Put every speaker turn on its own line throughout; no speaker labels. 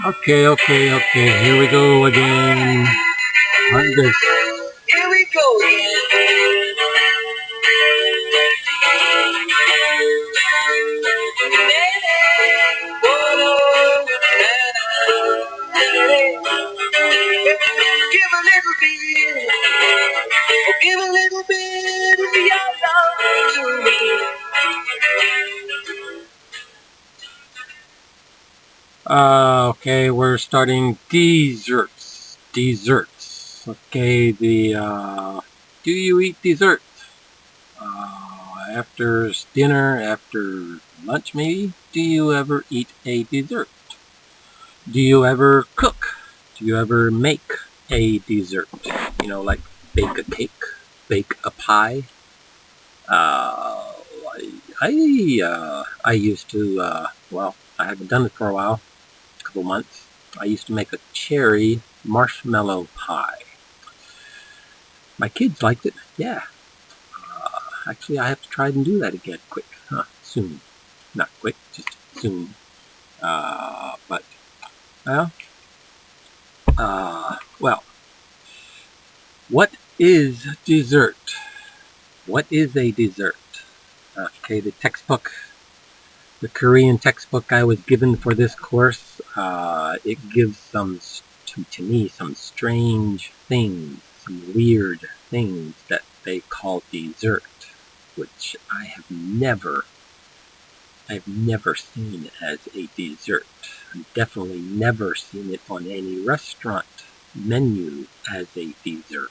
Okay. Here we go again. On this.
Here we go again. Give a little bit, oh, give a little bit of your love to me.
Okay, we're starting desserts. Okay, do you eat dessert? After dinner, after lunch maybe? Do you ever eat a dessert? Do you ever cook? Do you ever make a dessert? Like bake a cake, bake a pie. I used to, I haven't done it for a while, a couple months. I used to make a cherry marshmallow pie. My kids liked it, yeah. Actually, I have to try and do that again quick, soon. Not quick, just soon. What is dessert? What is a dessert? Okay, the Korean textbook I was given for this course, it gives to me, some strange things, some weird things that they call dessert, which I've never seen as a dessert. I've definitely never seen it on any restaurant menu as a dessert.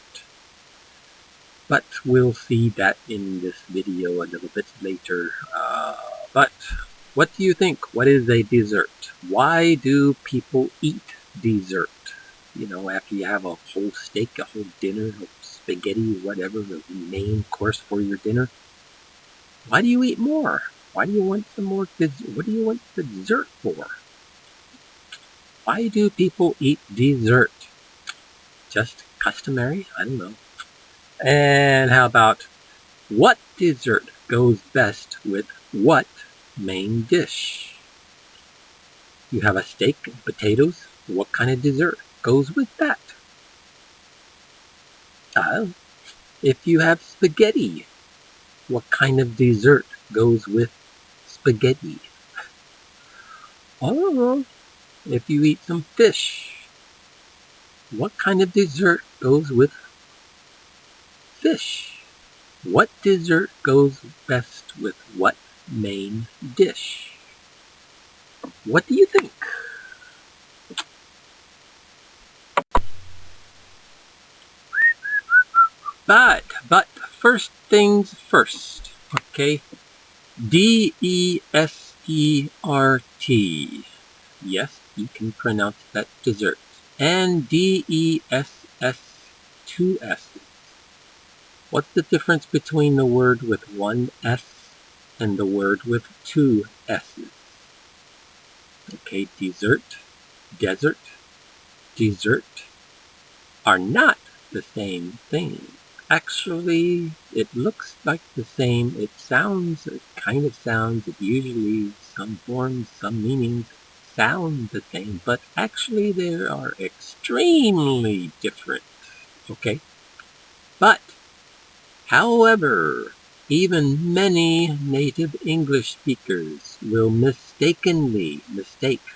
But we'll see that in this video a little bit later. But what do you think? What is a dessert? Why do people eat dessert? After you have a whole steak, a whole dinner, a spaghetti, whatever, the main course for your dinner. Why do you eat more? Why do you want some more dessert? What do you want the dessert for? Why do people eat dessert? Just customary? I don't know. And how about, what dessert goes best with what main dish? You have a steak and potatoes. What kind of dessert goes with that? If you have spaghetti, what kind of dessert goes with spaghetti? Oh, if you eat some fish, what kind of dessert goes with fish? What dessert goes best with what main dish? What do you think? But first things first, okay? D-E-S-E-R-T. Yes, you can pronounce that dessert. And D-E-S-S, two S's. What's the difference between the word with one S and the word with two S's? Okay, desert are not the same thing. Actually, it looks like the same. It kind of sounds, it usually, some forms, some meanings sound the same, but actually they are extremely different. Okay? But, however, even many native English speakers will mistakenly mistake.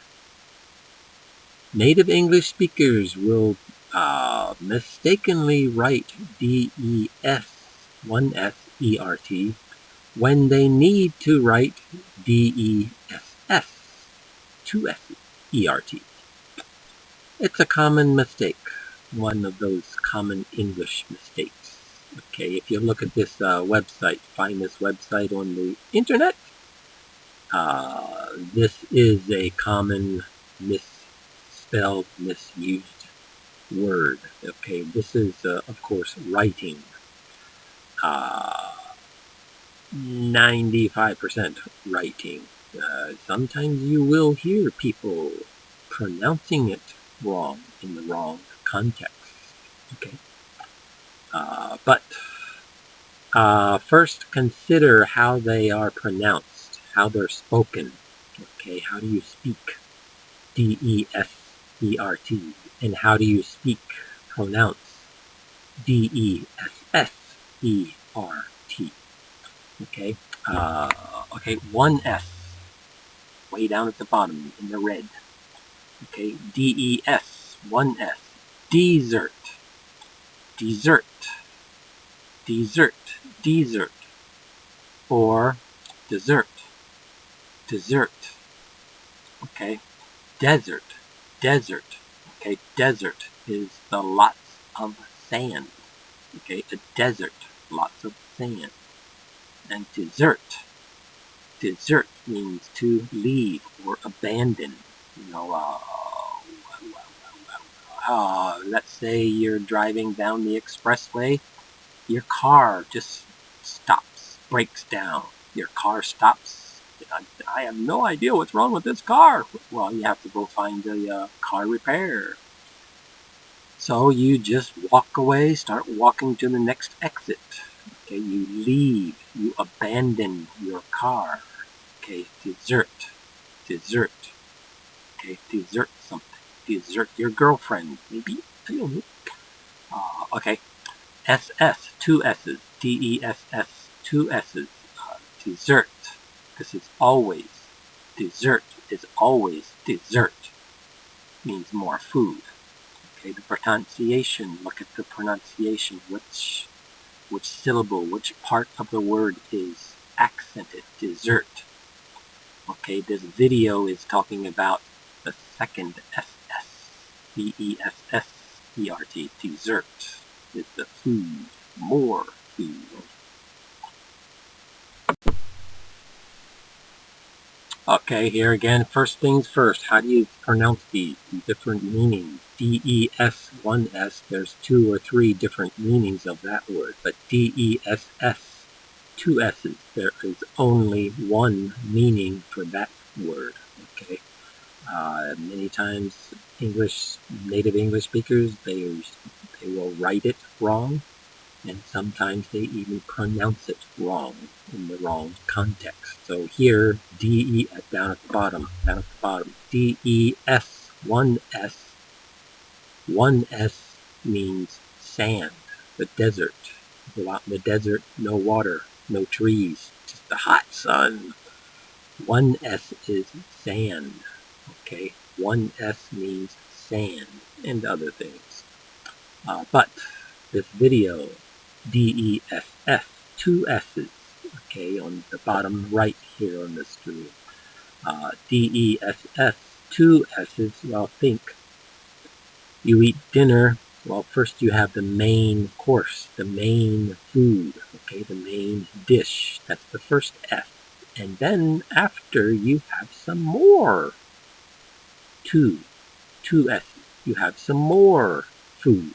Native English speakers will mistakenly write D-E-S, one S-E-R-T, when they need to write D-E-S-S, two S-E-R-T. It's a common mistake, one of those common English mistakes. Okay, if you look at this website, find this website on the internet, this is a common misspelled, misused word. Okay, this is, of course, writing. 95% writing. Sometimes you will hear people pronouncing it wrong in the wrong context. Okay, but first consider how they are pronounced, how they're spoken. Okay, how do you speak? D-E-S, E-R-T. And how do you speak, pronounce? D-E-S-S-E-R-T. Okay, okay, one S, way down at the bottom in the red. Okay, D-E-S, one S. Dessert, dessert, dessert, dessert. Or dessert, dessert. Okay, desert, desert. Okay, desert is the lots of sand. Okay, a desert, lots of sand. And dessert, dessert means to leave or abandon. You know, let's say you're driving down the expressway, your car just stops, breaks down. Your car stops. I have no idea what's wrong with this car. Well, you have to go find a car repair. So you just walk away, start walking to the next exit. Okay, you leave, you abandon your car. Okay, dessert, dessert. Okay, dessert something. Dessert your girlfriend, maybe. I don't know. Okay, SS, two S's. D-E-S-S, two S's. Dessert. This is always. Dessert is always dessert. Means more food. Okay, the pronunciation. Look at the pronunciation. Which syllable, which part of the word is accented? Dessert. Okay, this video is talking about the second SS. D-E-S-S-E-R-T. Dessert is the food. More food. Okay, here again, first things first. How do you pronounce these? Different meanings. D-E-S, one S, there's 2 or 3 different meanings of that word. But D-E-S-S, 2 S's, there is only one meaning for that word. Okay. Many times native English speakers, they will write it wrong, and sometimes they even pronounce it wrong in the wrong context. So here, D-E, down at the bottom, D-E-S, one S means sand, the desert. Go out in the desert, no water, no trees, just the hot sun. One S is sand. Okay, one S means sand and other things. But this video, D-E-S-S, 2 S's, okay, on the bottom right here on the screen. D-E-S-S, 2 S's, well, think. You eat dinner, well, first you have the main course, the main food, okay, the main dish. That's the first S. And then after you have some more. Two S's. You have some more food.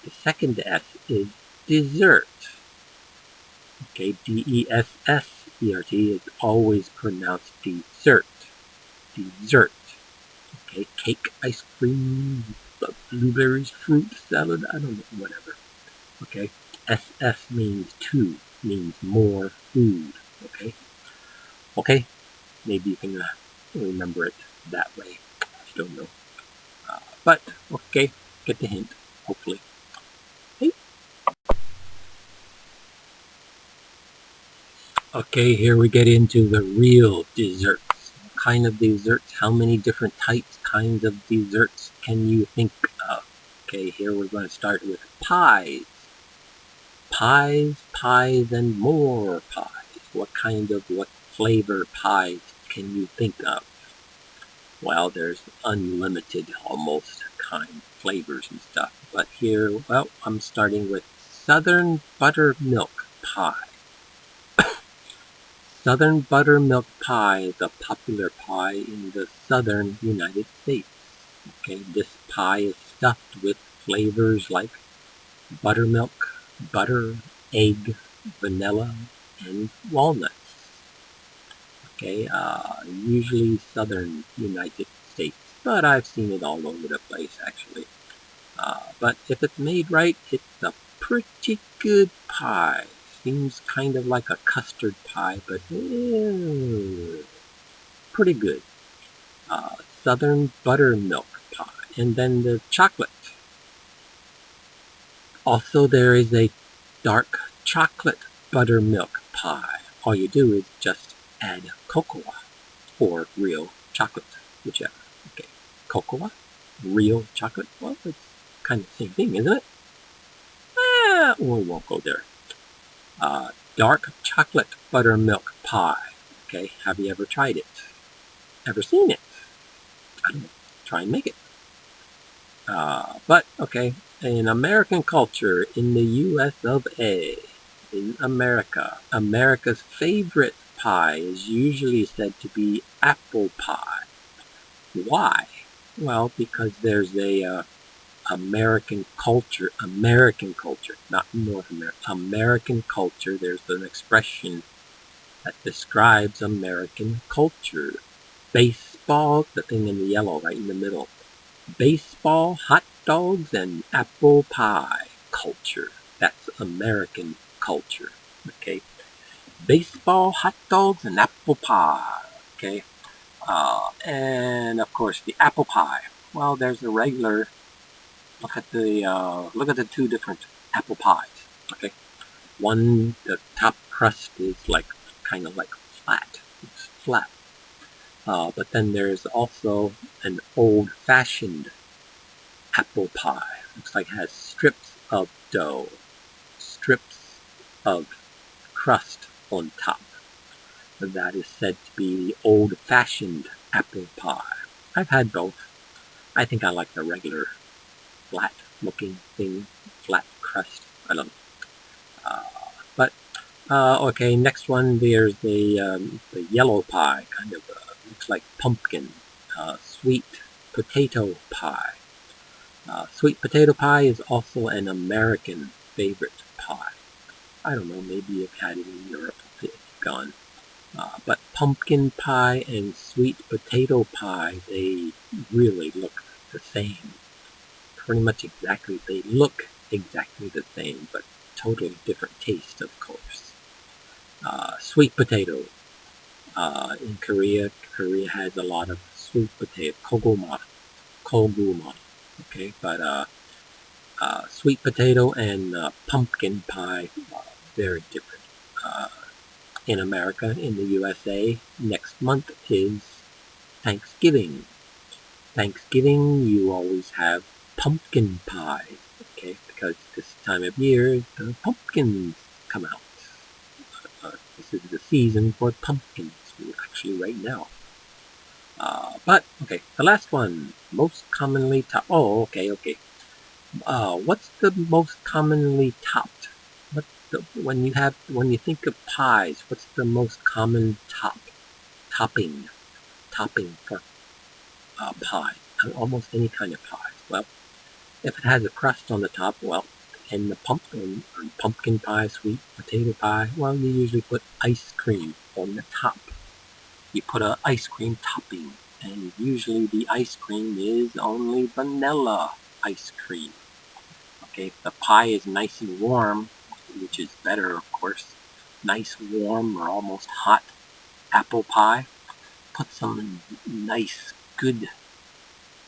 The second S is dessert. Okay, D-E-S-S-E-R-T is always pronounced dessert. Dessert. Okay, cake, ice cream, blueberries, fruit, salad, I don't know, whatever. Okay, S-S means 2, means more food. Okay, okay, maybe you can remember it that way. I don't know. But, okay, get the hint, hopefully. Okay, here we get into the real desserts. What kind of desserts? How many different kinds of desserts can you think of? Okay, here we're going to start with pies. Pies, and more pies. What flavor pies can you think of? Well, there's unlimited, almost, flavors and stuff. But here, well, I'm starting with Southern Buttermilk Pie. Southern buttermilk pie is a popular pie in the southern United States. Okay, this pie is stuffed with flavors like buttermilk, butter, egg, vanilla, and walnuts. Okay, usually southern United States, but I've seen it all over the place actually. But if it's made right, it's a pretty good pie. Seems kind of like a custard pie, but pretty good. Southern buttermilk pie. and then the chocolate. Also, there is a dark chocolate buttermilk pie. All you do is just add cocoa or real chocolate, whichever. Okay, cocoa, real chocolate. Well, it's kind of the same thing, isn't it? We won't go there. Dark chocolate buttermilk pie. Okay, have you ever tried it? Ever seen it? I don't know. Try and make it. But, okay, in American culture, in the US of A, in America, America's favorite pie is usually said to be apple pie. Why? Well, because there's a American culture, not North America, American culture. There's an expression that describes American culture. Baseball, the thing in the yellow right in the middle. Baseball, hot dogs, and apple pie culture. That's American culture. Okay. Baseball, hot dogs, and apple pie. Okay. And of course the apple pie. Well, there's a regular. Look at the two different apple pies. Okay. One, the top crust is kind of like flat. It's flat. But then there's also an old-fashioned apple pie. Looks like it has strips of dough, strips of crust on top. That is said to be the old-fashioned apple pie. I've had both. I think I like the regular flat-looking thing, flat crust. I don't know. Okay, next one, there's the yellow pie, kind of looks like pumpkin, sweet potato pie. Sweet potato pie is also an American favorite pie. I don't know, maybe you've had it in Europe if you've gone. But pumpkin pie and sweet potato pie, they really look the same. Pretty much exactly, they look exactly the same, but totally different taste, of course. Sweet potato. In Korea has a lot of sweet potato, koguma. Okay, but sweet potato and pumpkin pie are very different. In America, in the USA, next month is Thanksgiving. Thanksgiving, you always have pumpkin pie, okay, because this time of year, the pumpkins come out. This is the season for pumpkins, actually right now. But, okay, the last one, most commonly topped. Oh, okay. What's the most commonly topped? When you think of pies, what's the most common topping for pie? Almost any kind of pie. Well, if it has a crust on the top, well, and the pumpkin pie, sweet potato pie, well, you usually put ice cream on the top. You put an ice cream topping, and usually the ice cream is only vanilla ice cream. Okay, if the pie is nice and warm, which is better, of course, nice, warm, or almost hot apple pie, put some nice, good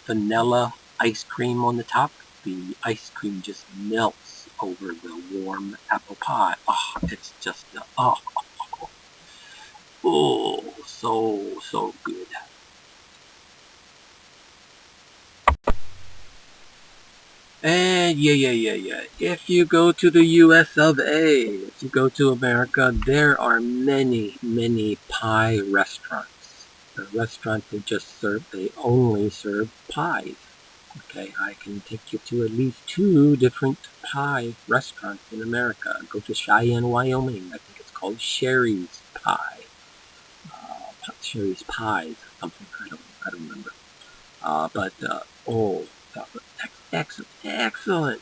vanilla ice cream on the top. The ice cream just melts over the warm apple pie. Oh, it's just, so good. And yeah. If you go to the US of A, if you go to America, there are many pie restaurants. The restaurants they only serve pies. Okay, I can take you to at least 2 different pie restaurants in America. Go to Cheyenne, Wyoming. I think it's called Sherry's Pie. Sherry's Pies, something, I don't remember. Excellent.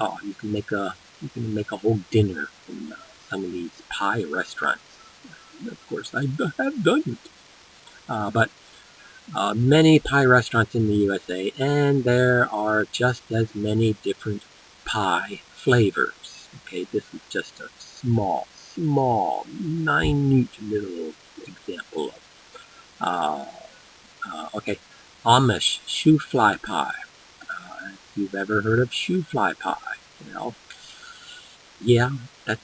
Oh, you can make a whole dinner from some of these pie restaurants. Of course, I have done it. But many pie restaurants in the USA, and there are just as many different pie flavors. Okay, this is just a small, minute little example of. Okay, Amish shoe fly pie. If you've ever heard of shoe fly pie, well, yeah, that's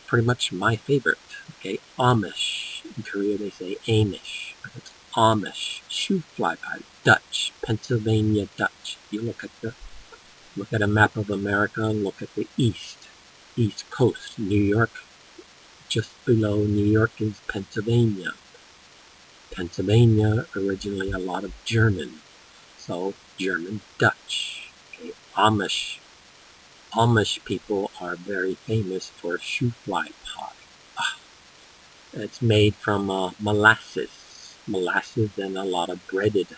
pretty much my favorite. Okay, Amish. In Korea they say Amish, but it's Amish shoe fly pie. Dutch, Pennsylvania Dutch. You look at a map of America and look at the east coast, New York. Just below New York is Pennsylvania. Pennsylvania, originally a lot of German, so German Dutch. Okay, Amish people are very famous for shoe fly pie. It's made from molasses and a lot of breaded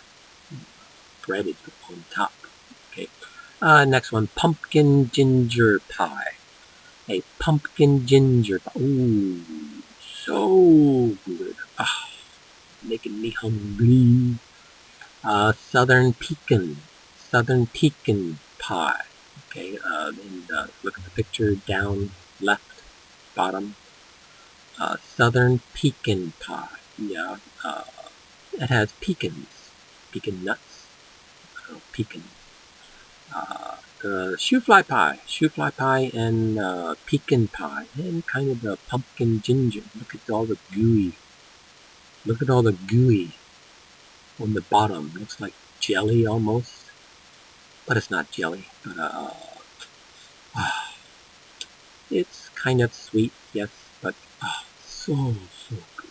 on top. Okay, next one, pumpkin ginger pie. A pumpkin ginger pie. Ooh, so good. Making me hungry. Southern pecan pie. Okay, and look at the picture down left bottom. Southern pecan pie. Yeah, it has pecan nuts. Pecan. The shoe fly pie and pecan pie, and kind of the pumpkin ginger. Look at all the gooey on the bottom. Looks like jelly almost, but it's not jelly. But it's kind of sweet, yes, but so good.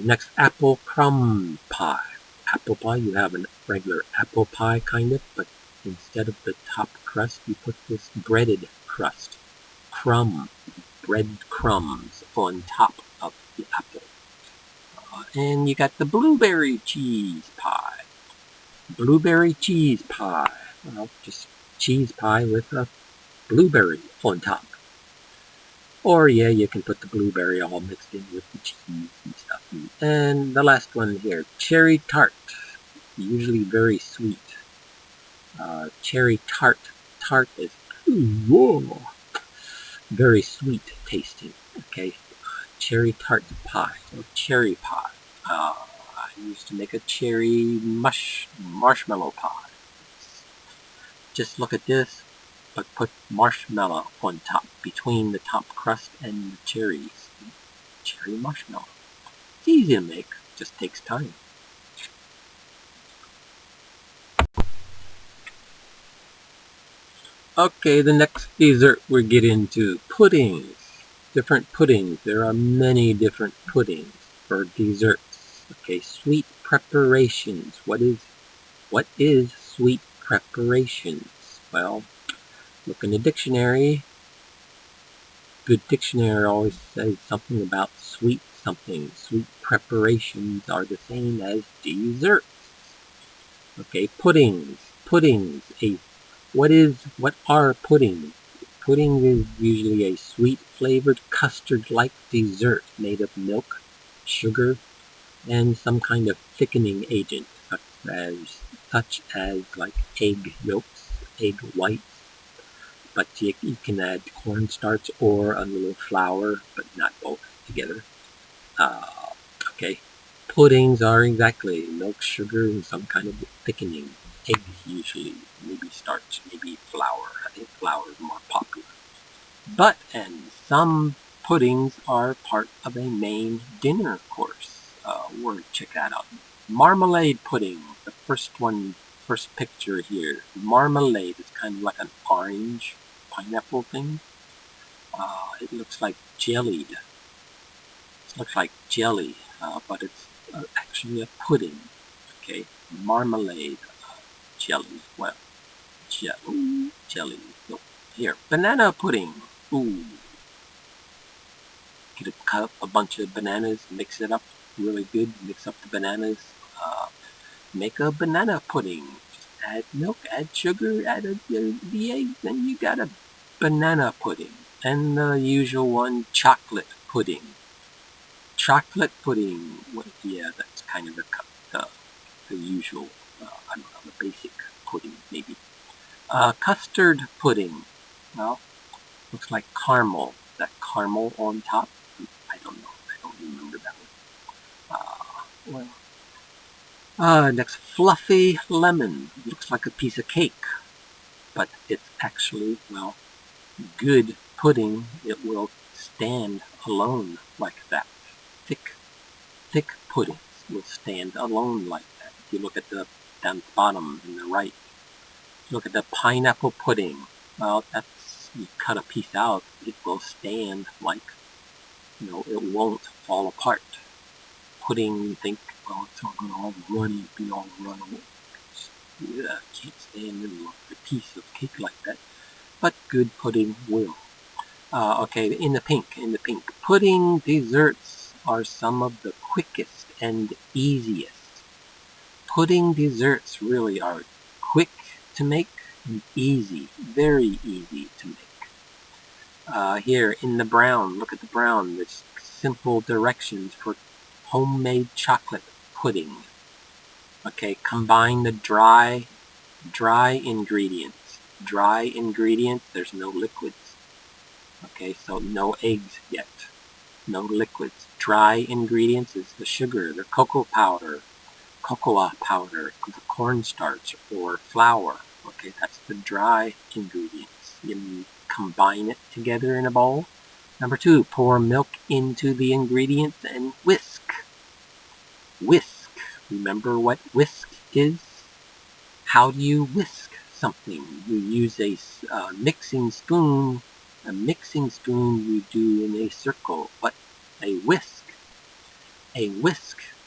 Next, apple crumb pie. Apple pie, you have a regular apple pie kind of, but instead of the top crust, you put this breaded crust, bread crumbs on top of the apple. And you got the blueberry cheese pie. Well, just cheese pie with a blueberry on top. Or yeah, you can put the blueberry all mixed in with the cheese and stuff. And the last one here, cherry tart. Usually very sweet. Cherry tart. Tart is very sweet tasting. Okay, cherry tart pie or cherry pie. I used to make a cherry marshmallow pie. Just look at this, but put marshmallow on top, between the top crust and the cherries. Cherry marshmallow. It's easy to make, just takes time. Okay, the next dessert we get into puddings. Different puddings. There are many different puddings for desserts. Okay, sweet preparations. What is sweet preparations? Well, look in the dictionary. Good dictionary always says something about sweet something. Sweet preparations are the same as desserts. Okay, puddings. What are puddings? Pudding is usually a sweet flavored custard-like dessert made of milk, sugar, and some kind of thickening agent, such as like egg yolks, egg whites. But you can add cornstarch or a little flour, but not both together. Okay, puddings are exactly milk, sugar, and some kind of thickening. Eggs usually, maybe starch, maybe flour. I think flour is more popular. And some puddings are part of a main dinner course. Check that out. Marmalade pudding, the first picture here. Marmalade is kind of like an orange pineapple thing. It looks like jellied. It looks like jelly, but it's actually a pudding. Okay, marmalade, jelly. Well, jelly. No, here, banana pudding. Ooh. Cut up a bunch of bananas, mix it up really good. Mix up the bananas. Make a banana pudding. Just add milk, add sugar, add the eggs, and you got a banana pudding. And the usual one, chocolate pudding. Chocolate pudding. Well, yeah, that's kind of the usual. I don't know, the basic pudding maybe. Custard pudding. Well, looks like caramel. That caramel on top. I don't know. I don't remember that one. Well, Next, fluffy lemon. Looks like a piece of cake, but it's actually, well, good pudding. It will stand alone like that. Thick puddings will stand alone like that. If you look at the down the bottom in the right, look at the pineapple pudding. Well, that's, you cut a piece out, it will stand like, it won't fall apart. Pudding, you think, well, it's all going to all runny, be all runny. Yeah, can't stand in a piece of cake like that. But good pudding will. Okay, in the pink. Pudding desserts are some of the quickest and easiest. Pudding desserts really are quick to make and easy, very easy to make. Here in the brown, look at the brown. There's simple directions for homemade chocolate pudding. Okay, combine the dry ingredients. Dry ingredients, there's no liquids. Okay, so no eggs yet. No liquids. Dry ingredients is the sugar, the cocoa powder, the cornstarch, or flour. Okay, that's the dry ingredients. You combine it together in a bowl. Number 2, pour milk into the ingredients and whisk. Whisk. Remember what whisk is? How do you whisk something? You use a mixing spoon. A mixing spoon you do in a circle, but a whisk.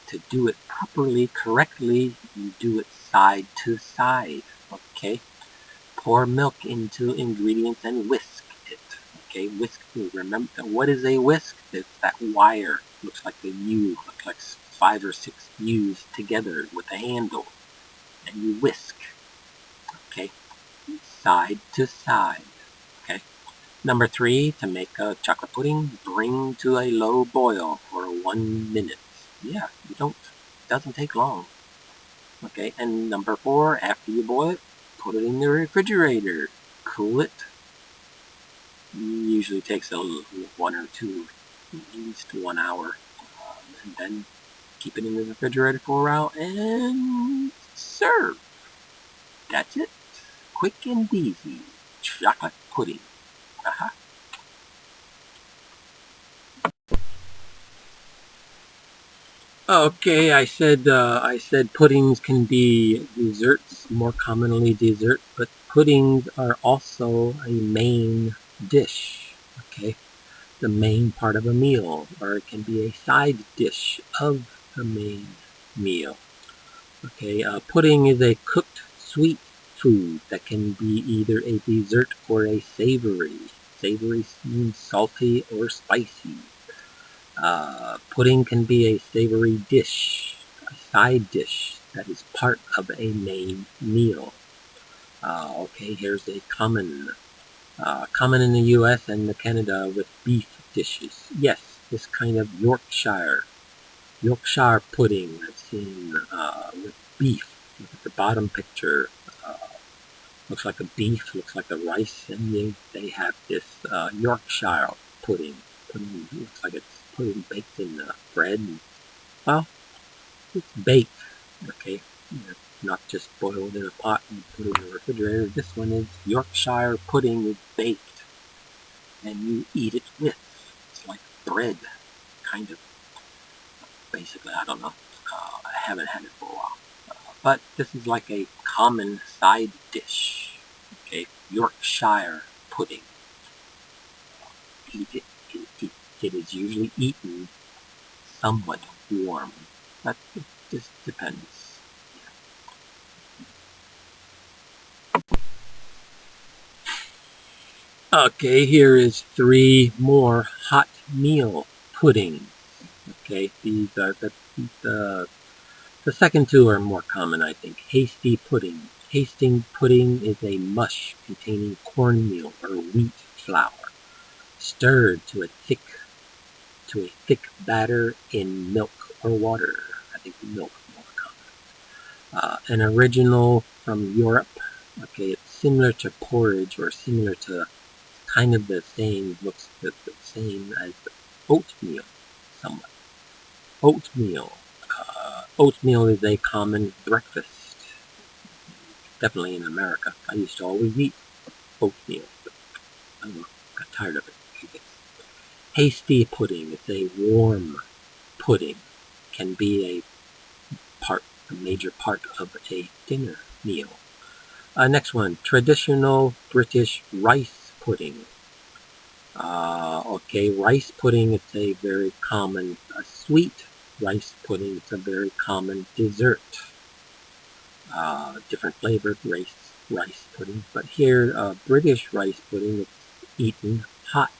To do it properly, correctly, you do it side to side. Okay? Pour milk into ingredients and whisk it. Okay, whisk. Remember, what is a whisk? It's that wire. Looks like a U. Looks like 5 or 6 U's together with a handle. And you whisk. Okay? Side to side. Okay? Number 3, to make a chocolate pudding, bring to a low boil for 1 minute. Yeah, doesn't take long. Okay, and number 4, after you boil it, put it in the refrigerator. Cool it. Usually takes 1 or 2, at least 1 hour. And then keep it in the refrigerator for a while and serve. That's it. Quick and easy. Chocolate pudding. Okay, I said puddings can be desserts, more commonly dessert, but puddings are also a main dish. Okay, the main part of a meal, or it can be a side dish of the main meal. Okay, pudding is a cooked sweet food that can be either a dessert or a savory. Savory means salty or spicy. Pudding can be a savory dish, a side dish that is part of a main meal. Okay, here's a common in the U.S. and Canada with beef dishes. Yes, this kind of Yorkshire pudding I've seen with beef. Look at the bottom picture. Looks like a beef, looks like a rice, and they have this Yorkshire pudding. Looks like it's baked in bread. Well, it's baked, okay? Not just boiled in a pot and put in the refrigerator. This one is Yorkshire pudding is baked, and you eat it with. It's like bread, kind of. Basically, I don't know. I haven't had it for a while. But this is like a common side dish. Okay, Yorkshire pudding. Eat it. It is usually eaten somewhat warm, but it just depends. Okay, here is 3 more hot meal puddings. Okay, these are the second 2 are more common, I think. Hasty pudding. Hasty pudding is a mush containing cornmeal or wheat flour, stirred to a thick batter in milk or water. I think milk is more common. An original from Europe. Okay, it's similar to porridge, or similar to kind of the same, looks the same as oatmeal, somewhat. Oatmeal. Oatmeal is a common breakfast, definitely in America. I used to always eat oatmeal, but I don't know, got tired of it, I guess. Hasty pudding, it's a warm pudding, can be a major part of a dinner meal. Next one, traditional British rice pudding. Okay, rice pudding, it's a very common, sweet rice pudding, it's a very common dessert. Different flavored rice pudding, but here, British rice pudding, it's eaten hot.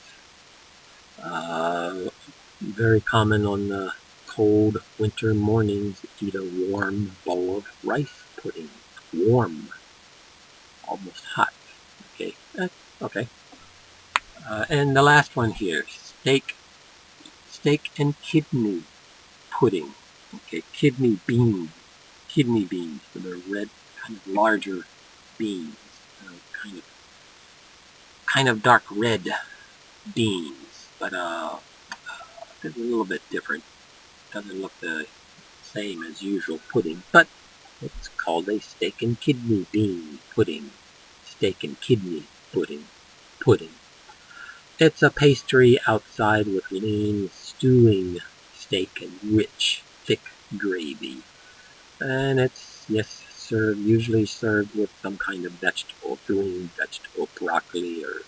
Very common on the cold winter mornings, eat a warm bowl of rice pudding. Warm, almost hot. Okay, okay. And the last one here, steak and kidney pudding. Okay, kidney beans, so they're red, kind of larger beans, kind of dark red beans, but it's a little bit different. Doesn't look the same as usual pudding, but it's called a steak and kidney bean pudding. Steak and kidney pudding. It's a pastry outside with lean, stewing steak and rich, thick gravy. And it's, yes, usually served with some kind of vegetable, green vegetable, broccoli or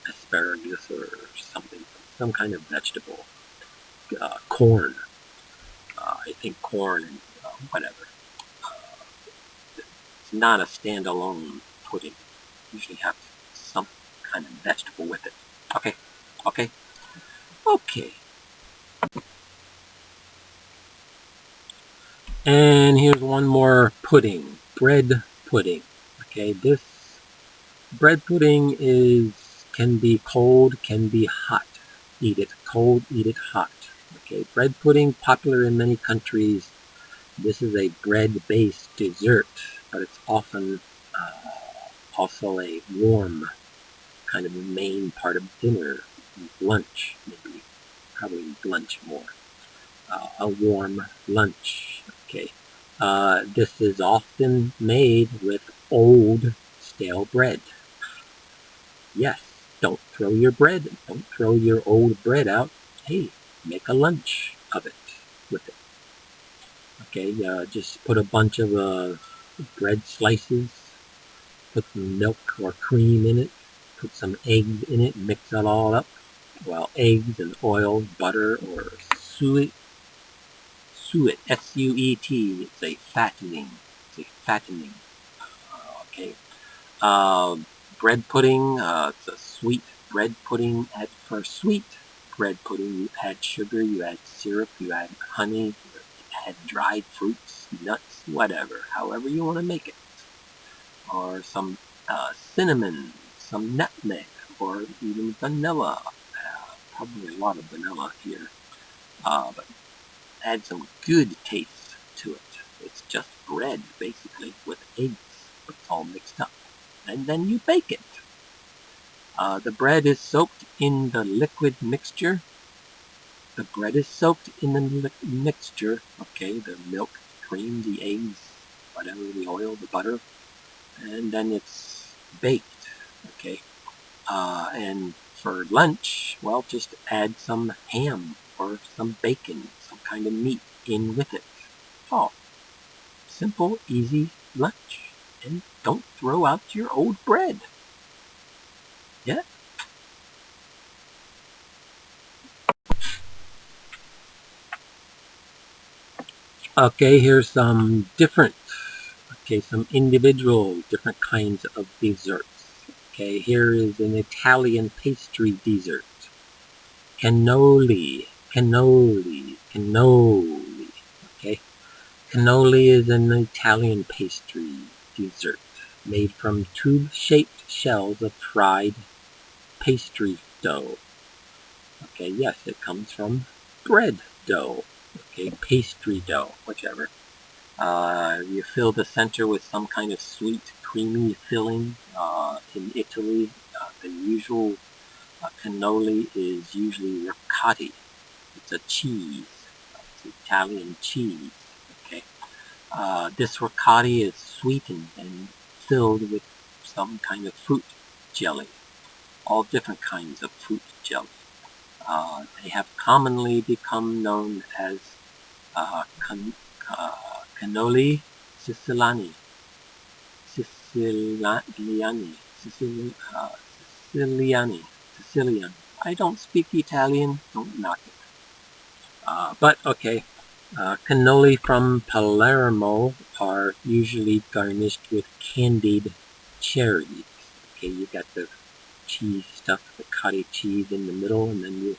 asparagus or something, some kind of vegetable. Corn. I think corn and whatever. It's not a standalone pudding. Usually have some kind of vegetable with it. Okay. And here's one more pudding, bread pudding. Okay, this bread pudding can be cold, can be hot. Eat it cold, eat it hot. Okay, bread pudding, popular in many countries. This is a bread-based dessert, but it's often also a warm kind of main part of dinner, lunch, maybe, probably lunch more. A warm lunch. Okay. This is often made with old stale bread. Yes, don't throw your old bread out. Hey, make a lunch of it with it. Okay, just put a bunch of bread slices, put some milk or cream in it, put some eggs in it, mix it all up. Well, eggs and oil, butter, or suet, S-U-E-T, it's a fattening. Okay. Bread pudding, it's a sweet bread pudding. For sweet bread pudding, you add sugar, you add syrup, you add honey, you add dried fruits, nuts, whatever, however you want to make it. Or some cinnamon, some nutmeg, or even vanilla. Probably a lot of vanilla here. But add some good taste to it. It's just bread, basically, with eggs. It's all mixed up. And then you bake it. The bread is soaked in the liquid mixture. Okay, the milk, cream, the eggs, whatever, the oil, the butter. And then it's baked, okay? And for lunch, well, just add some ham or some bacon, some kind of meat in with it. Oh, simple, easy lunch. And don't throw out your old bread. Yeah? Okay, here's some individual different kinds of desserts. Okay, here is an Italian pastry dessert. Cannoli. Okay, cannoli is an Italian pastry dessert made from tube-shaped shells of fried pastry dough. Okay, yes, it comes from bread dough. Okay, pastry dough, whichever. You fill the center with some kind of sweet, creamy filling. In Italy, the usual cannoli is usually ricotta. It's a cheese. It's Italian cheese. Okay. This ricotta is sweetened and filled with some kind of fruit jelly. All different kinds of fruit jelly. They have commonly become known as cannoli siciliani. Sicilian. I don't speak Italian, don't knock it. But okay, cannoli from Palermo are usually garnished with candied cherries. Okay, you got the cheese stuff, the cottage cheese in the middle, and then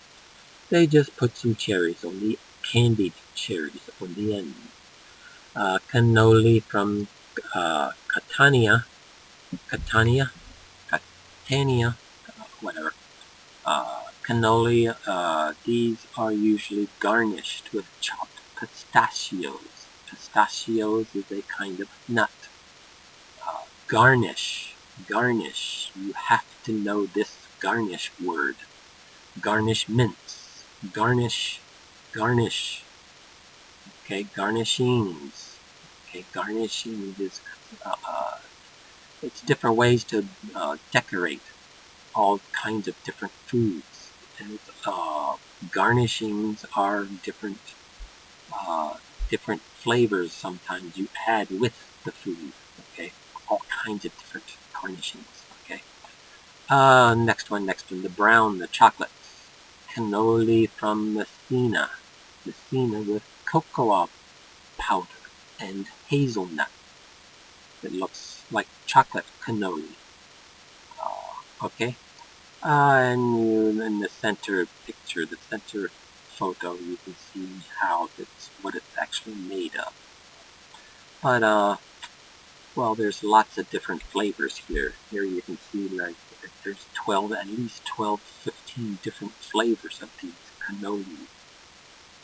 they just put some cherries on the candied cherries on the end. Cannoli from Catania, whatever. Cannoli, these are usually garnished with chopped pistachios. Pistachios is a kind of nut. Garnish. You have to know this garnish word. Garnishments. Garnish. Okay, garnishings. Okay, garnishings is it's different ways to decorate all kinds of different foods, and garnishings are different flavors. Sometimes you add with the food. Okay, all kinds of different garnishings. Okay. Next one, the chocolate cannoli from Messina with cocoa powder and hazelnut. It looks like chocolate cannoli. Okay. And in the center picture, the center photo, you can see what it's actually made of. But well, there's lots of different flavors here. Here you can see like there's at least 12, 15 different flavors of these cannoli.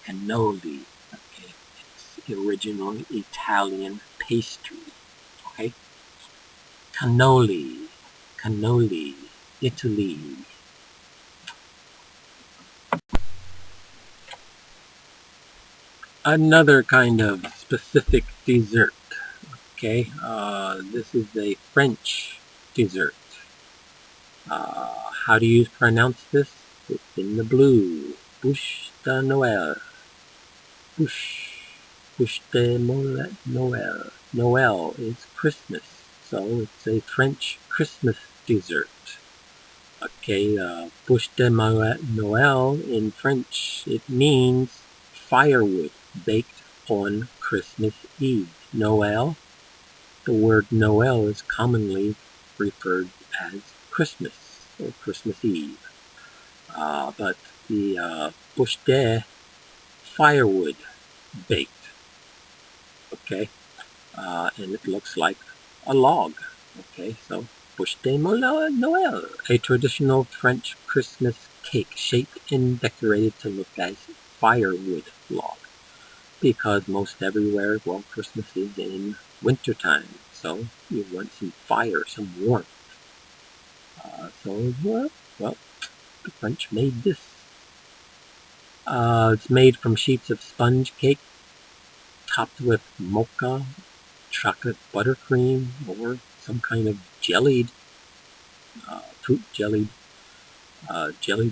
Okay, it's originally Italian pastry. Okay, cannoli, Italy. Another kind of specific dessert. Okay, this is a French dessert. How do you pronounce this? It's in the blue. Bûche de Noël. Bûche de Noël. Noël is Christmas, so it's a French Christmas dessert. Okay, bûche de Noël in French, it means firewood baked on Christmas Eve. Noël, the word Noël is commonly referred as Christmas or Christmas Eve. But the bûche de, firewood baked. Okay, and it looks like a log. Okay, so bûche de Noël, a traditional French Christmas cake shaped and decorated to look as firewood log. Because most everywhere, well, Christmas is in wintertime, so you want some fire, some warmth. So, well, the French made this. It's made from sheets of sponge cake topped with mocha, chocolate buttercream, or some kind of jellied fruit, jellied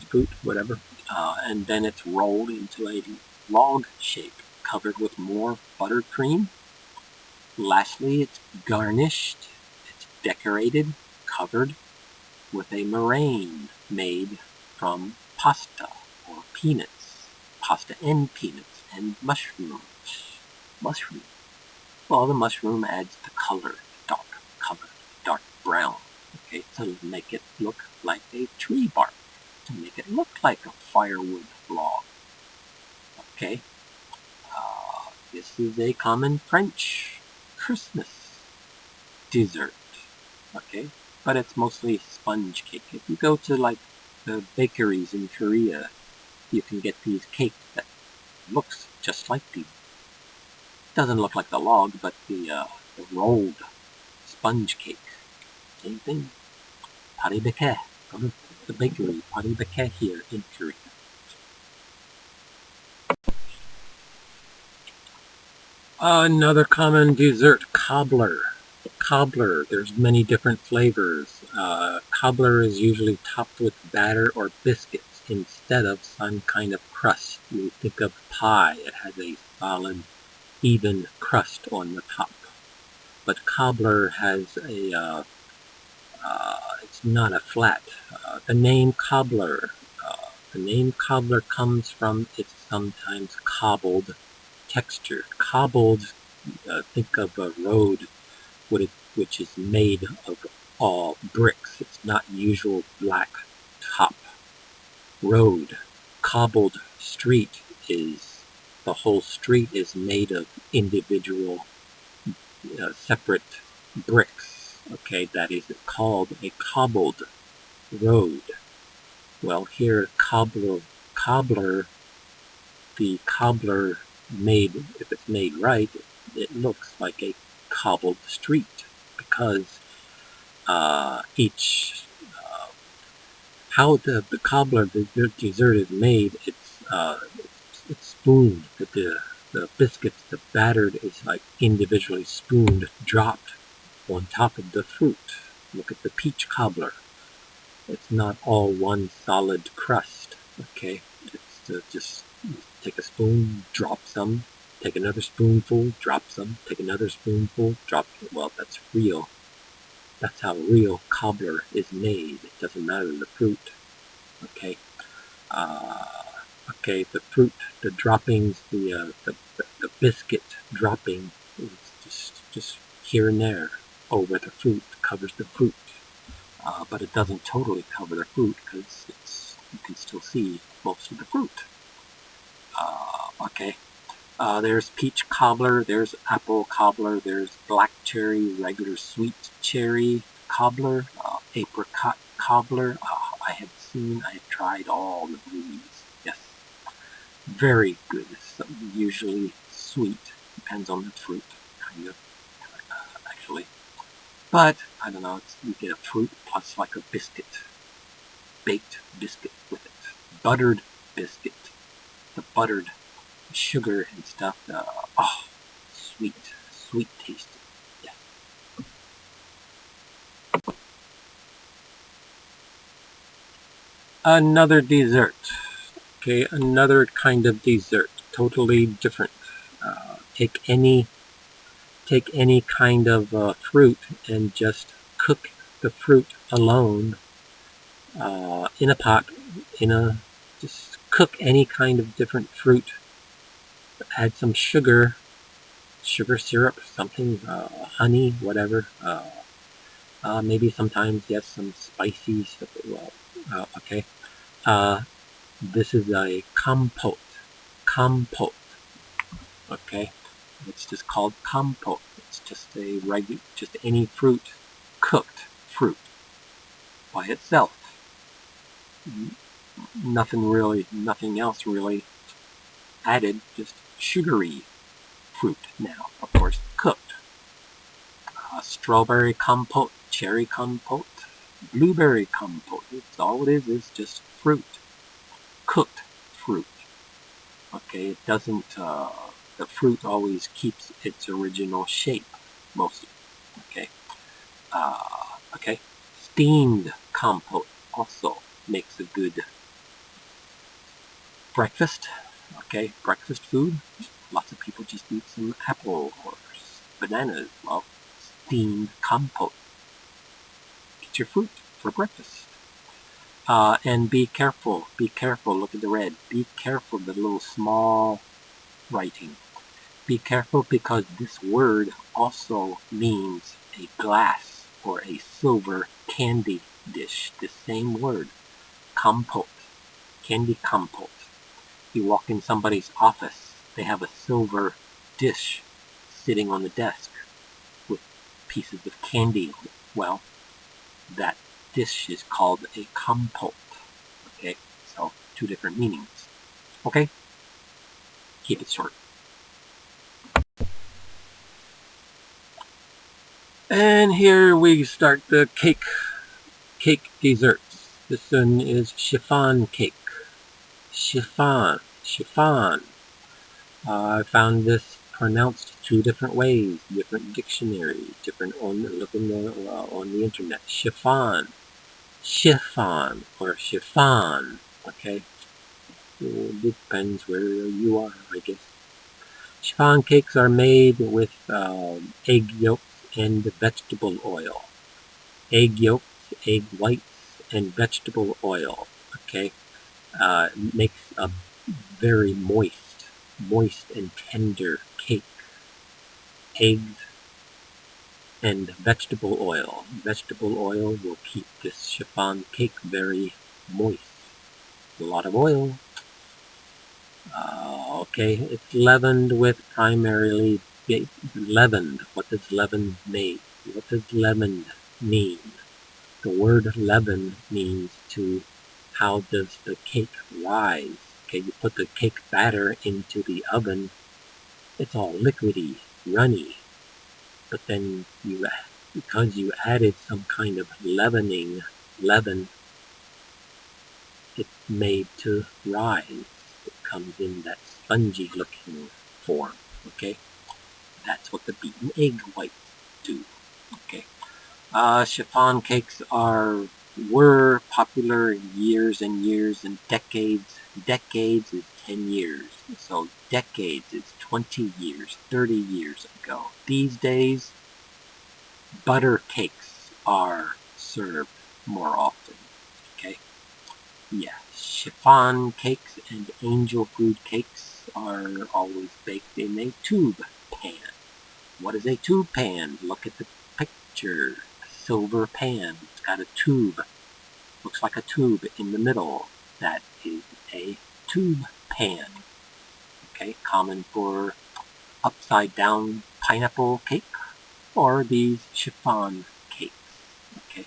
fruit, whatever. And then it's rolled into a log shape, covered with more buttercream. Lastly, it's garnished, it's decorated, covered with a meringue made from pasta or peanuts, pasta and peanuts, and mushrooms. Well, the mushroom adds the color, dark brown, okay, to make it look like a tree bark, to make it look like a firewood log. Okay, this is a common French Christmas dessert. Okay, but it's mostly sponge cake. If you go to like the bakeries in Korea, you can get these cakes that looks just like these. Doesn't look like the log, but the rolled sponge cake. Same thing. Paris Baguette. Go to the bakery, Paris Baguette here in Korea. Another common dessert, cobbler. Cobbler, there's many different flavors. Cobbler is usually topped with batter or biscuits instead of some kind of crust. You think of pie, it has a solid, even crust on the top. But cobbler has it's not a flat. The name cobbler comes from its sometimes cobbled texture. Cobbled, think of a road which is made of all bricks. It's not usual black top road. Cobbled street is, the whole street is made of individual separate bricks. Okay, that is called a cobbled road. Well, here cobbler, the cobbler made, if it's made right, it looks like a cobbled street because each how the cobbler the dessert is made, it's spooned. The biscuits, the battered is like individually spooned, dropped on top of the fruit. Look at the peach cobbler. It's not all one solid crust. Okay, it's just take a spoon, drop some, take another spoonful, drop some, take another spoonful, drop. Well, that's real. That's how real cobbler is made. It doesn't matter the fruit. Okay. Okay, the fruit, the droppings, the biscuit dropping is just here and there over the fruit, covers the fruit. But it doesn't totally cover the fruit because you can still see most of the fruit. Okay. There's peach cobbler, there's apple cobbler, there's black cherry, regular sweet cherry cobbler, apricot cobbler. I have tried all of these. Yes, very good. Usually sweet, depends on the fruit, kind of, actually. But I don't know. You get a fruit plus like a biscuit, baked biscuit with it, buttered biscuit, the buttered sugar and stuff. Sweet tasting. Yeah. Another dessert. Okay, another kind of dessert, totally different. Take any kind of fruit and just cook the fruit alone in a pot. Just cook any kind of different fruit. Add some sugar syrup, something, honey, whatever. Maybe sometimes, yes, some spicy stuff. Well, okay. This is a compote. Okay. It's just called compote. It's just just any fruit, cooked fruit by itself. Nothing else really added, just sugary fruit now, of course, cooked. Strawberry compote, cherry compote, blueberry compote. It's all it is just fruit, cooked fruit. Okay, it doesn't, the fruit always keeps its original shape, mostly. Okay. Okay. Steamed compote also makes a good breakfast. Okay, breakfast food. Lots of people just eat some apple or bananas. Well, steamed compote. Get your fruit for breakfast. And be careful. Look at the red. Be careful, the little small writing. Be careful because this word also means a glass or a silver candy dish. The same word. Compote. Candy compote. You walk in somebody's office, they have a silver dish sitting on the desk with pieces of candy. Well, that dish is called a compote. Okay, so 2 different meanings. Okay, keep it short. And here we start the cake desserts. This one is chiffon cake. Chiffon. I found this pronounced two different ways, different dictionaries, different looking on the internet. Chiffon, chiffon, or chiffon. Okay, it depends where you are, I guess. Chiffon cakes are made with egg yolks and vegetable oil. Egg yolks, egg whites, and vegetable oil. Okay, makes a very moist and tender cake. Eggs and vegetable oil. Vegetable oil will keep this chiffon cake very moist. A lot of oil. Okay, it's leavened with primarily leavened. What does leaven mean? What does leavened mean? The word leaven means to, how does the cake rise? Okay, you put the cake batter into the oven, it's all liquidy, runny. But then because you added some kind of leaven, it's made to rise. It comes in that spongy looking form. Okay, that's what the beaten egg whites do. Okay, chiffon cakes were popular years and years and decades. Decades is 10 years. So decades is 20 years, 30 years ago. These days, butter cakes are served more often. Okay? Yeah, chiffon cakes and angel food cakes are always baked in a tube pan. What is a tube pan? Look at the picture. A silver pan. It's got a tube. Looks like a tube in the middle. That is a tube pan. Okay, common for upside down pineapple cake or these chiffon cakes. Okay,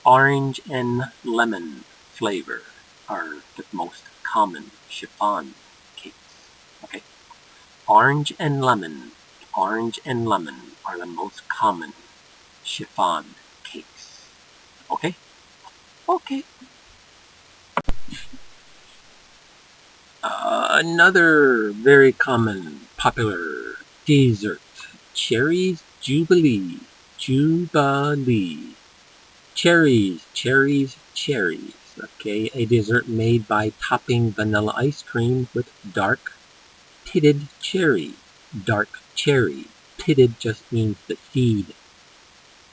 orange and lemon flavor are the most common chiffon cakes. Okay, orange and lemon are the most common chiffon cakes. Okay? Okay. Another very common, popular dessert. Cherries Jubilee. Cherries. Okay, a dessert made by topping vanilla ice cream with dark pitted cherry. Dark cherry. Pitted just means the seed.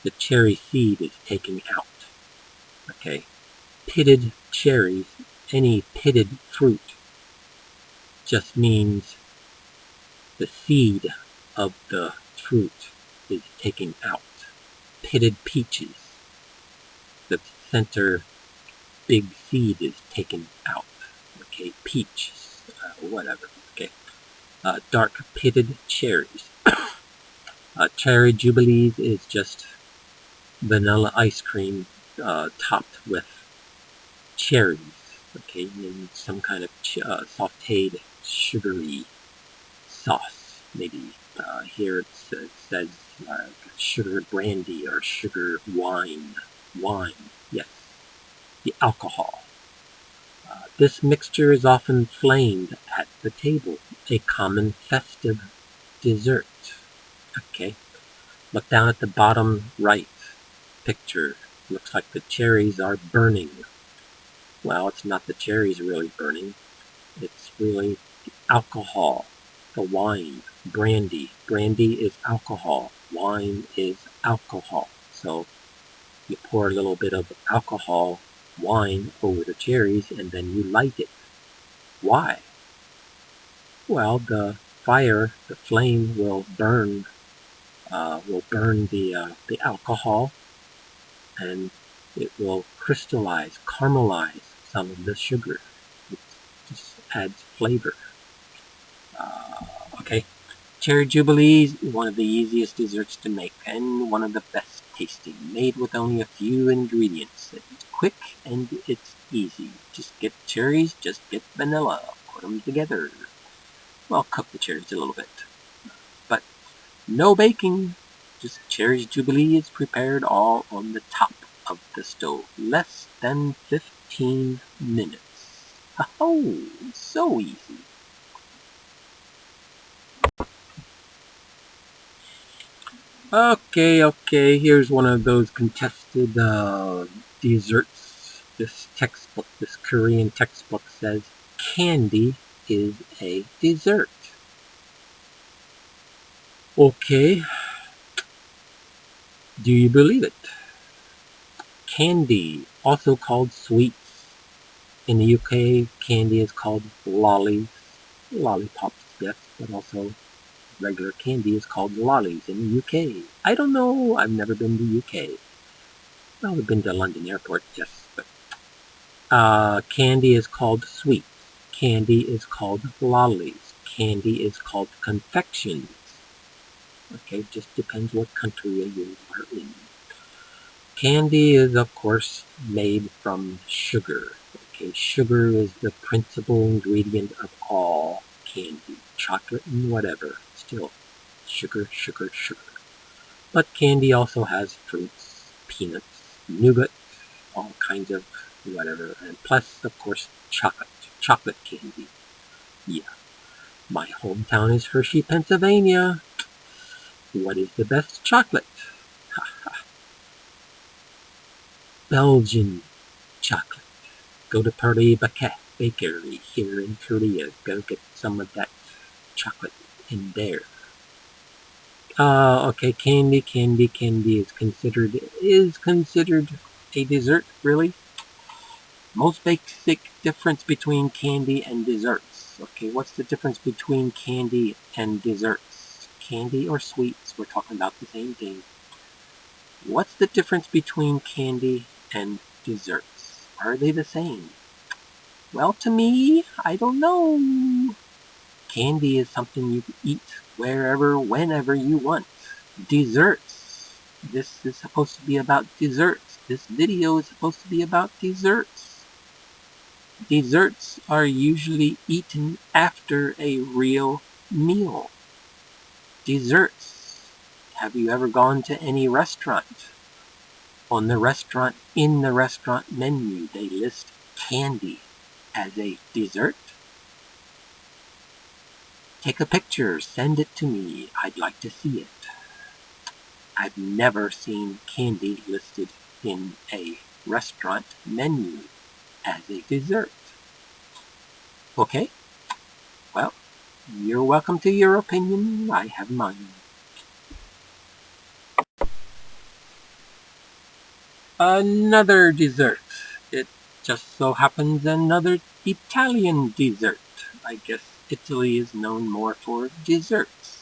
The cherry seed is taken out. Okay, pitted cherries, any pitted fruit, just means the seed of the fruit is taken out. Pitted peaches, the center big seed is taken out. Okay, peach, whatever. Okay, dark pitted cherries. Cherry Jubilees is just vanilla ice cream topped with cherries. Okay, and some kind of sauteed sugary sauce. Maybe here it says sugar brandy or sugar wine. Wine, yes. The alcohol. This mixture is often flamed at the table, a common festive dessert. Okay, look down at the bottom right picture. Looks like the cherries are burning. Well, it's not the cherries really burning. It's really the alcohol, the wine, brandy. Brandy is alcohol. Wine is alcohol. So you pour a little bit of alcohol, wine over the cherries, and then you light it. Why? Well, the fire, the flame will burn the alcohol, and it will crystallize, caramelize some of the sugar. It just adds flavor. Okay, Cherry Jubilees, one of the easiest desserts to make and one of the best tasting, made with only a few ingredients. It's quick and it's easy. Just get cherries, just get vanilla, put them together. Well, cook the cherries a little bit, but no baking. Just Cherry Jubilee is prepared all on the top of the stove. Less than 15 minutes. Oh, so easy. Okay, here's one of those contested desserts. This textbook, this Korean textbook says candy is a dessert. Okay, do you believe it? Candy, also called sweets. In the UK, candy is called lollies. Lollipops, yes, but also regular candy is called lollies in the UK. I don't know, I've never been to the UK. Well, I've been to London Airport, yes, but candy is called sweets. Candy is called lollies. Candy is called confections. Okay, just depends what country you are in. Candy is, of course, made from sugar. Okay, sugar is the principal ingredient of all candy. Chocolate and whatever. Still, sugar. But candy also has fruits, peanuts, nougat, all kinds of whatever. And plus, of course, chocolate. Chocolate candy. Yeah. My hometown is Hershey, Pennsylvania. What is the best chocolate? Belgian chocolate. Go to Paris Bakery here in Korea. Go get some of that chocolate in there. Okay, candy is considered a dessert, really? Most basic difference between candy and desserts. Okay, what's the difference between candy and desserts? Candy or sweets, we're talking about the same thing. What's the difference between candy and desserts? Are they the same? Well, to me, I don't know. Candy is something you can eat wherever, whenever you want. Desserts. This is supposed to be about desserts. This video is supposed to be about desserts. Desserts are usually eaten after a real meal. Desserts. Have you ever gone to any restaurant? In the restaurant menu, they list candy as a dessert. Take a picture, send it to me. I'd like to see it. I've never seen candy listed in a restaurant menu as a dessert. Okay? Well, you're welcome to your opinion. I have mine. Another dessert. It just so happens another Italian dessert. I guess Italy is known more for desserts.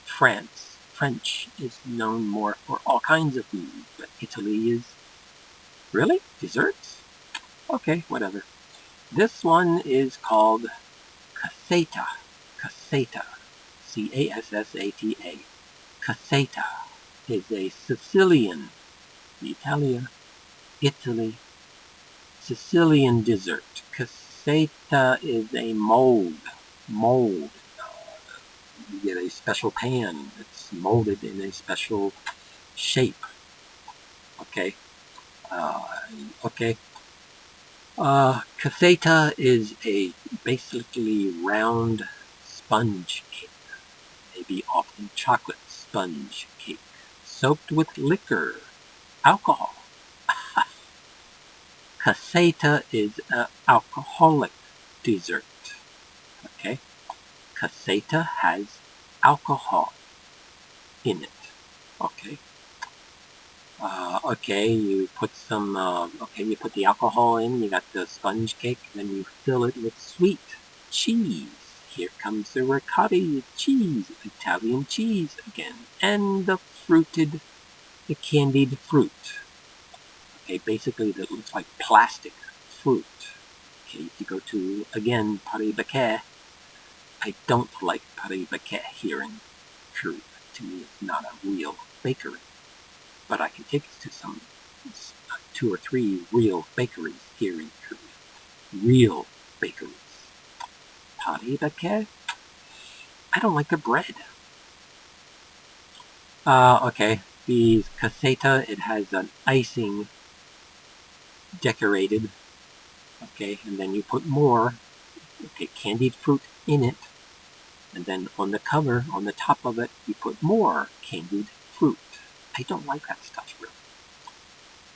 French is known more for all kinds of food, but Italy is... Really? Desserts? Okay, whatever. This one is called cassata. Cassata. Cassata. Cassata is a Sicilian, Italy, Sicilian dessert. Cassata is a mold. You get a special pan that's molded in a special shape. Okay. Cassata is a basically round sponge cake, maybe often chocolate sponge cake, soaked with liquor, alcohol. Cassata is an alcoholic dessert. Okay, cassata has alcohol in it. Okay. You put some, you put the alcohol in, you got the sponge cake, then you fill it with sweet cheese. Here comes the ricotta cheese, Italian cheese again, and the candied fruit. Okay, basically that looks like plastic fruit. Okay, if you go to, again, Paris Bakery, I don't like Paris Bakery here in Korea. To me, it's not a real bakery. But I can take it to some 2 or 3 real bakeries here in Korea. Real bakeries. Paris Bakery? I don't like the bread. Okay. The cassata, it has an icing decorated. Okay, and then you put more, candied fruit in it. And then on the cover, on the top of it, you put more candied fruit. I don't like that stuff, really.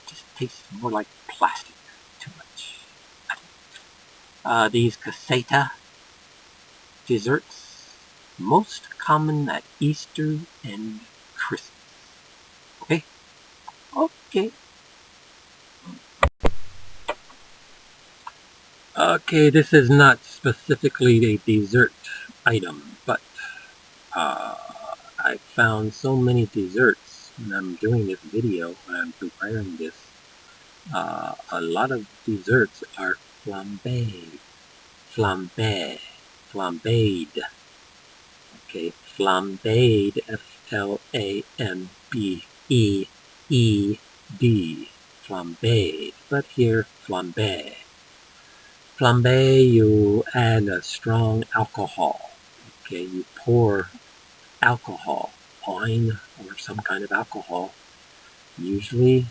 It just tastes more like plastic. Too much. These caseta desserts, most common at Easter and Christmas. Okay? Okay. Okay, this is not specifically a dessert item, but I found so many desserts when I'm doing this video, when I'm preparing this. A lot of desserts are flambé, flambéed. Okay, flambéed, F-L-A-M-B-E-E-D, flambéed, but here, flambé. Flambé, you add a strong alcohol. Okay, you pour alcohol, wine or some kind of alcohol. Usually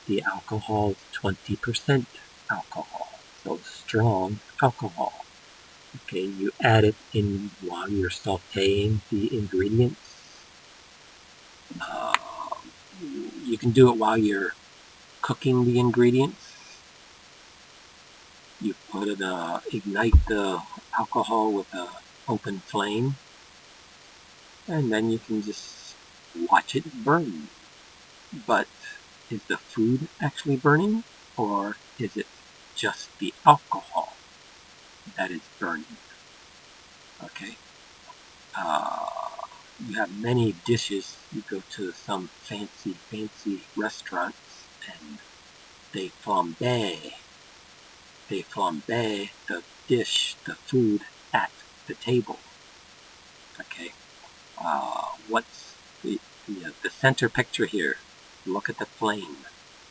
the alcohol is 20% alcohol, so strong alcohol. Okay, you add it in while you're sauteing the ingredients. You can do it while you're cooking the ingredients. You put it, ignite the alcohol with an open flame, and then you can just watch it burn. But is the food actually burning, or is it just the alcohol that is burning? Okay. You have many dishes. You go to some fancy restaurants, and they flambe the dish, the food at the table. Okay. What's the center picture here? Look at the flame.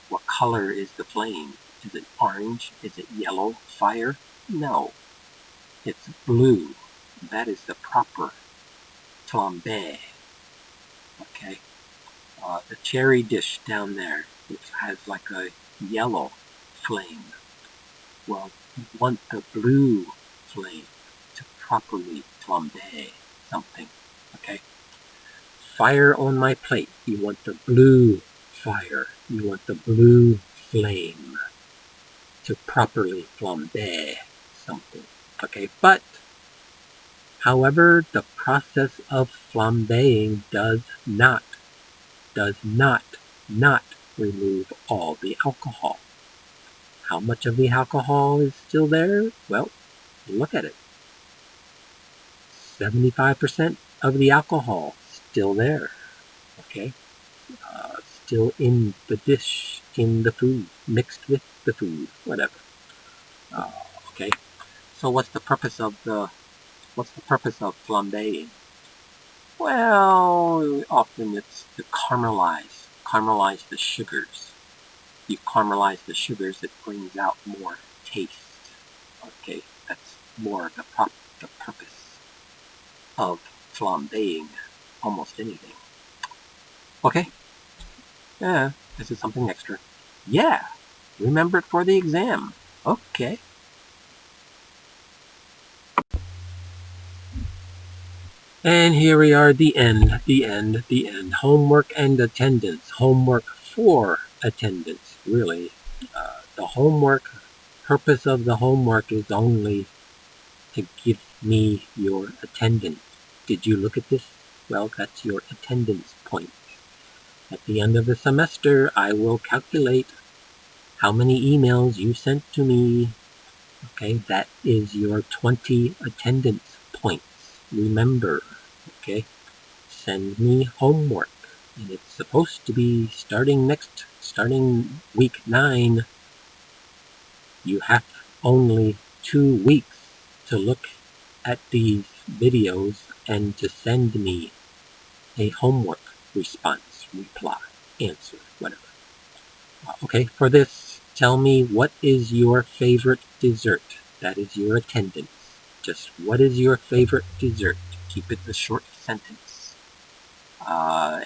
What color is the flame? Is it orange? Is it yellow fire? No. It's blue. That is the proper flambe. Okay. The cherry dish down there, which has like a yellow flame. Well, you want the blue flame to properly flambe something. Okay. Fire on my plate. You want the blue fire. You want the blue flame to properly flambe something. Okay, but however, the process of flambeing does not remove all the alcohol. How much of the alcohol is still there? Well, look at it. 75% of the alcohol still there. Okay, still in the dish, in the food, mixed with the food, whatever. Okay, so what's the purpose of flambeing? Well, often it's to caramelize the sugars. You caramelize the sugars, it brings out more taste. Okay, that's more the purpose of flambeing almost anything. Okay, yeah, this is something extra. Yeah, remember it for the exam. Okay. And here we are, the end. Homework and attendance. Homework for attendance, really. The purpose of the homework is only to give me your attendance. Did you look at this? Well, that's your attendance point. At the end of the semester, I will calculate how many emails you sent to me. Okay, that is your 20 attendance points. Remember, okay, send me homework, and it's supposed to be starting week 9. You have only 2 weeks to look at these videos and to send me a homework response, reply, answer, whatever. Okay, for this, tell me what is your favorite dessert. That is your attendance. Just what is your favorite dessert? Keep it a short sentence.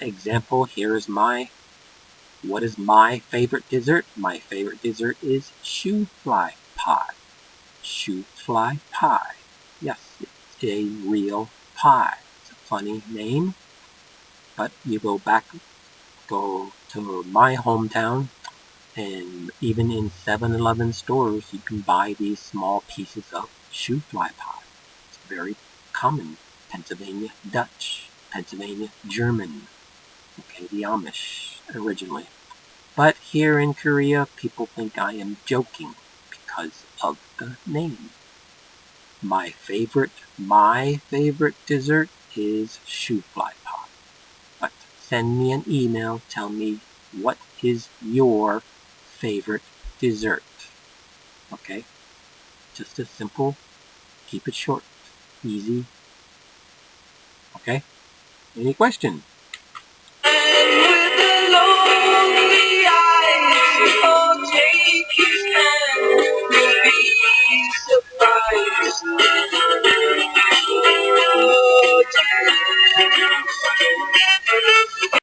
Example, here is what is my favorite dessert? My favorite dessert is shoe fly pie. Shoe fly pie. Yes, it's a real pie. It's a funny name, but you go back go to my hometown, and even in 7-Eleven stores, you can buy these small pieces of shoe fly pie. It's very common. Pennsylvania Dutch, Pennsylvania German, okay, the Amish originally. But here in Korea, people think I am joking because of the name. My favorite dessert is shoe fly pie. But send me an email, tell me what is your favorite dessert. Okay? Just a simple, keep it short, easy. Okay? Any questions?
And with the lonely eyes, oh, take his hand, you'll be surprised. Oh, take